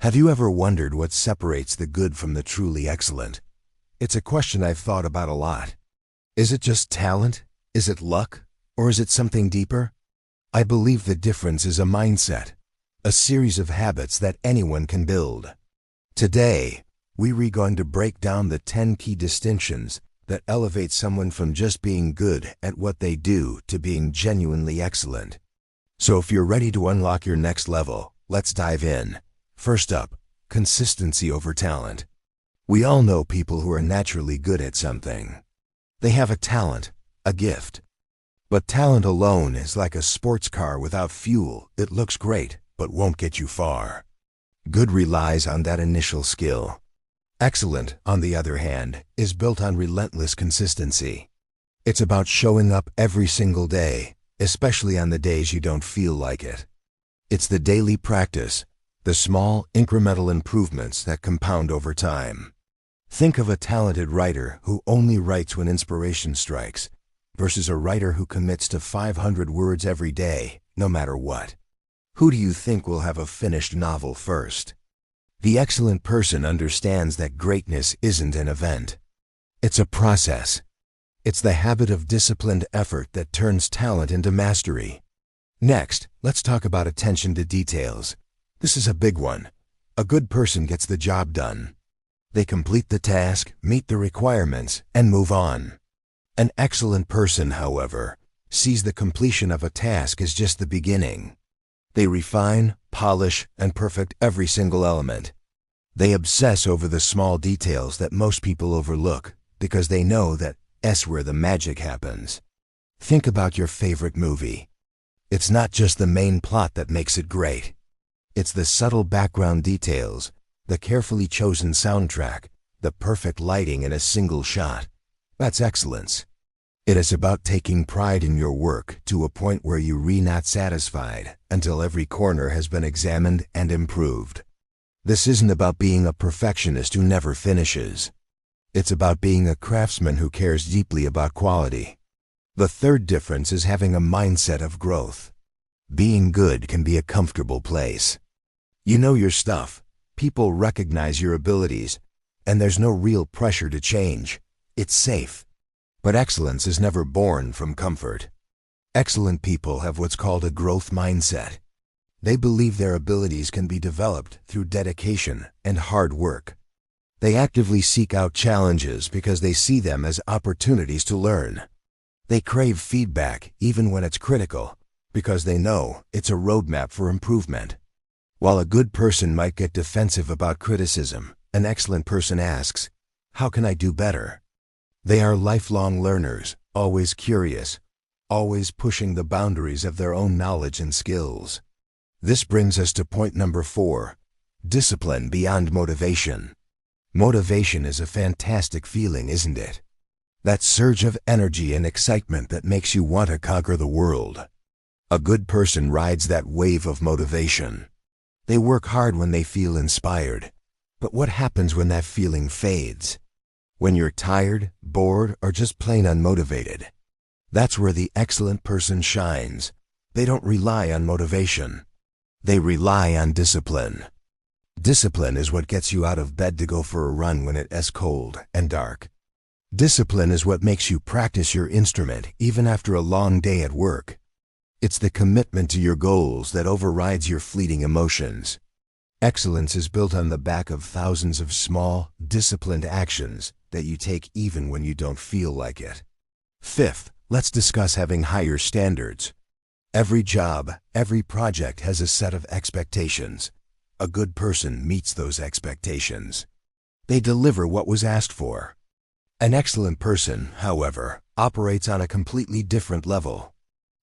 Have you ever wondered what separates the good from the truly excellent? It's a question I've thought about a lot. Is it just talent? Is it luck? Or is it something deeper? I believe the difference is a mindset, a series of habits that anyone can build. Today, we're going to break down the 10 key distinctions that elevate someone from just being good at what they do to being genuinely excellent. So if you're ready to unlock your next level, let's dive in. First up, consistency over talent. We all know people who are naturally good at something. They have a talent, a gift. But talent alone is like a sports car without fuel. It looks great, but won't get you far. Good relies on that initial skill. Excellent, on the other hand, is built on relentless consistency. It's about showing up every single day, especially on the days you don't feel like it. It's the daily practice, the small, incremental improvements that compound over time. Think of a talented writer who only writes when inspiration strikes, versus a writer who commits to 500 words every day, no matter what. Who do you think will have a finished novel first? The excellent person understands that greatness isn't an event. It's a process. It's the habit of disciplined effort that turns talent into mastery. Next, let's talk about attention to details. This is a big one. A good person gets the job done. They complete the task, meet the requirements, and move on. An excellent person, however, sees the completion of a task as just the beginning. They refine, polish, and perfect every single element. They obsess over the small details that most people overlook because they know that's where the magic happens. Think about your favorite movie. It's not just the main plot that makes it great. It's the subtle background details, the carefully chosen soundtrack, the perfect lighting in a single shot. That's excellence. It is about taking pride in your work to a point where you're not satisfied until every corner has been examined and improved. This isn't about being a perfectionist who never finishes. It's about being a craftsman who cares deeply about quality. The third difference is having a mindset of growth. Being good can be a comfortable place. You know your stuff, people recognize your abilities, and there's no real pressure to change. It's safe. But excellence is never born from comfort. Excellent people have what's called a growth mindset. They believe their abilities can be developed through dedication and hard work. They actively seek out challenges because they see them as opportunities to learn. They crave feedback even when it's critical, because they know it's a roadmap for improvement. While a good person might get defensive about criticism, an excellent person asks, "How can I do better?" They are lifelong learners, always curious, always pushing the boundaries of their own knowledge and skills. This brings us to point number 4, discipline beyond motivation. Motivation is a fantastic feeling, isn't it? That surge of energy and excitement that makes you want to conquer the world. A good person rides that wave of motivation. They work hard when they feel inspired. But what happens when that feeling fades? When you're tired, bored, or just plain unmotivated? That's where the excellent person shines. They don't rely on motivation. They rely on discipline. Discipline is what gets you out of bed to go for a run when it's cold and dark. Discipline is what makes you practice your instrument even after a long day at work. It's the commitment to your goals that overrides your fleeting emotions. Excellence is built on the back of thousands of small, disciplined actions that you take even when you don't feel like it. Fifth, let's discuss having higher standards. Every job, every project has a set of expectations. A good person meets those expectations. They deliver what was asked for. An excellent person, however, operates on a completely different level.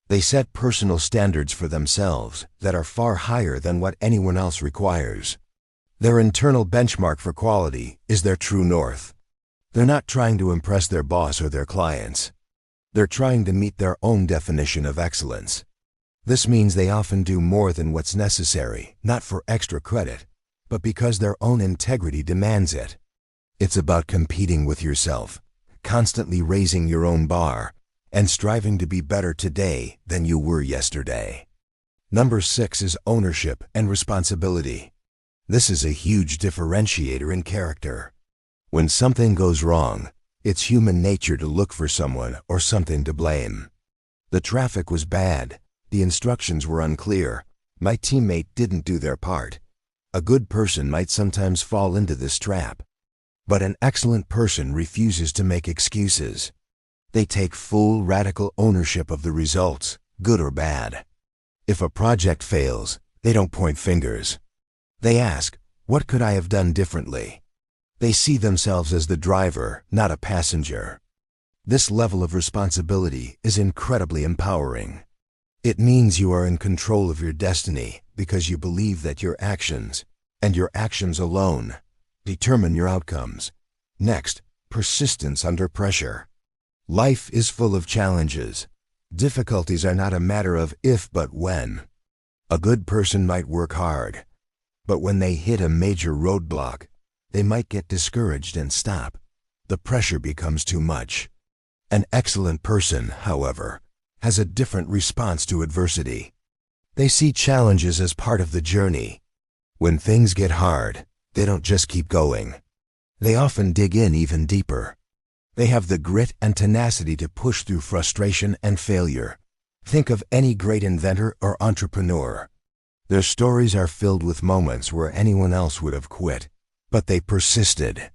They set personal standards for themselves that are far higher than what anyone else requires. Their internal benchmark for quality is their true north. They're not trying to impress their boss or their clients. They're trying to meet their own definition of excellence. This means they often do more than what's necessary, not for extra credit, but because their own integrity demands it. It's about competing with yourself, constantly raising your own bar, and striving to be better today than you were yesterday. Number 6 is ownership and responsibility. This is a huge differentiator in character. When something goes wrong, it's human nature to look for someone or something to blame. The traffic was bad, the instructions were unclear, my teammate didn't do their part. A good person might sometimes fall into this trap. But an excellent person refuses to make excuses. They take full radical ownership of the results, good or bad. If a project fails, they don't point fingers. They ask, what could I have done differently? They see themselves as the driver, not a passenger. This level of responsibility is incredibly empowering. It means you are in control of your destiny because you believe that your actions, and your actions alone, determine your outcomes. Next, persistence under pressure. Life is full of challenges. Difficulties are not a matter of if but when. A good person might work hard, but when they hit a major roadblock, they might get discouraged and stop. The pressure becomes too much. An excellent person, however, has a different response to adversity. They see challenges as part of the journey. When things get hard, they don't just keep going. They often dig in even deeper. They have the grit and tenacity to push through frustration and failure. Think of any great inventor or entrepreneur. Their stories are filled with moments where anyone else would have quit, but they persisted.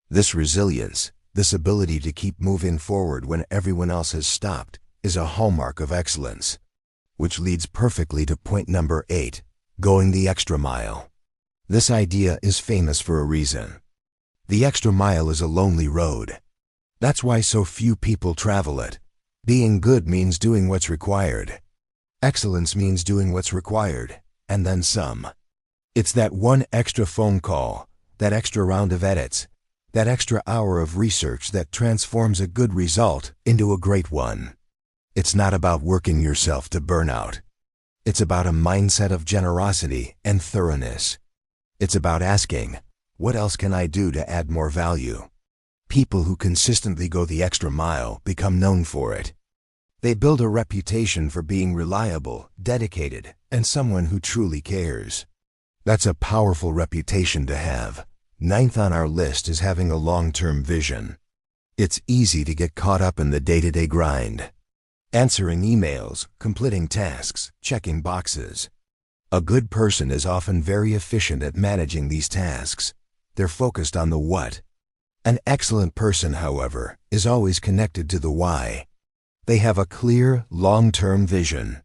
This resilience, this ability to keep moving forward when everyone else has stopped, is a hallmark of excellence. Which leads perfectly to point number 8, going the extra mile. This idea is famous for a reason. The extra mile is a lonely road. That's why so few people travel it. Being good means doing what's required. Excellence means doing what's required, and then some. It's that one extra phone call, that extra round of edits, that extra hour of research that transforms a good result into a great one. It's not about working yourself to burnout. It's about a mindset of generosity and thoroughness. It's about asking, what else can I do to add more value? People who consistently go the extra mile become known for it. They build a reputation for being reliable, dedicated, and someone who truly cares. That's a powerful reputation to have. 9th on our list is having a long-term vision. It's easy to get caught up in the day-to-day grind. Answering emails, completing tasks, checking boxes. A good person is often very efficient at managing these tasks. They're focused on the what. An excellent person, however, is always connected to the why. They have a clear, long-term vision.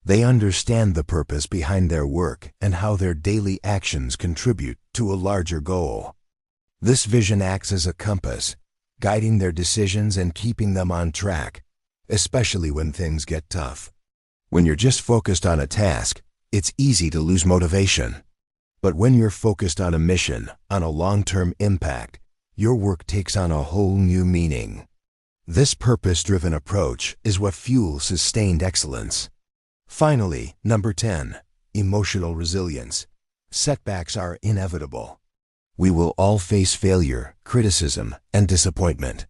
They understand the purpose behind their work and how their daily actions contribute to a larger goal. This vision acts as a compass, guiding their decisions and keeping them on track, especially when things get tough. When you're just focused on a task, it's easy to lose motivation. But when you're focused on a mission, on a long-term impact, your work takes on a whole new meaning. This purpose-driven approach is what fuels sustained excellence. Finally, number 10, emotional resilience. Setbacks are inevitable. We will all face failure, criticism, and disappointment.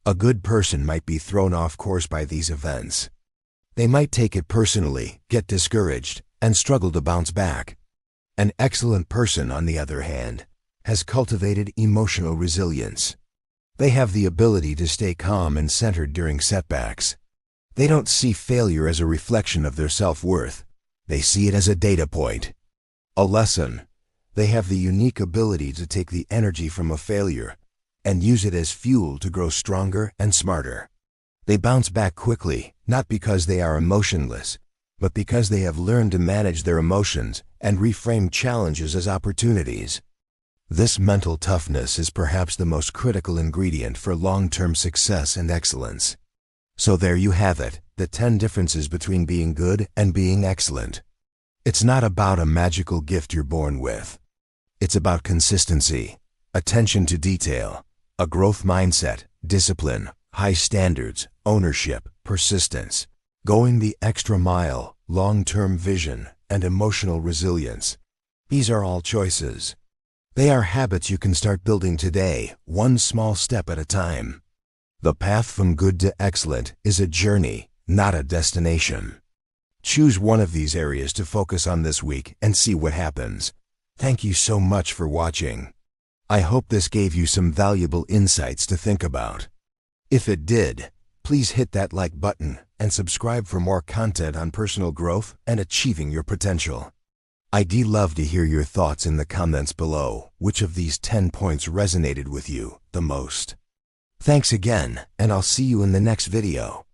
A good person might be thrown off course by these events. They might take it personally, get discouraged, and struggle to bounce back. An excellent person, on the other hand, has cultivated emotional resilience. They have the ability to stay calm and centered during setbacks. They don't see failure as a reflection of their self-worth. They see it as a data point, a lesson. They have the unique ability to take the energy from a failure and use it as fuel to grow stronger and smarter. They bounce back quickly, not because they are emotionless, but because they have learned to manage their emotions and reframe challenges as opportunities. This mental toughness is perhaps the most critical ingredient for long-term success and excellence. So there you have it, the 10 differences between being good and being excellent. It's not about a magical gift you're born with. It's about consistency, attention to detail, a growth mindset, discipline, high standards, ownership, persistence, going the extra mile, long-term vision, and emotional resilience. These are all choices. They are habits you can start building today, one small step at a time. The path from good to excellent is a journey, not a destination. Choose one of these areas to focus on this week and see what happens. Thank you so much for watching. I hope this gave you some valuable insights to think about. If it did, please hit that like button and subscribe for more content on personal growth and achieving your potential. I'd love to hear your thoughts in the comments below. Which of these 10 points resonated with you the most? Thanks again, and I'll see you in the next video.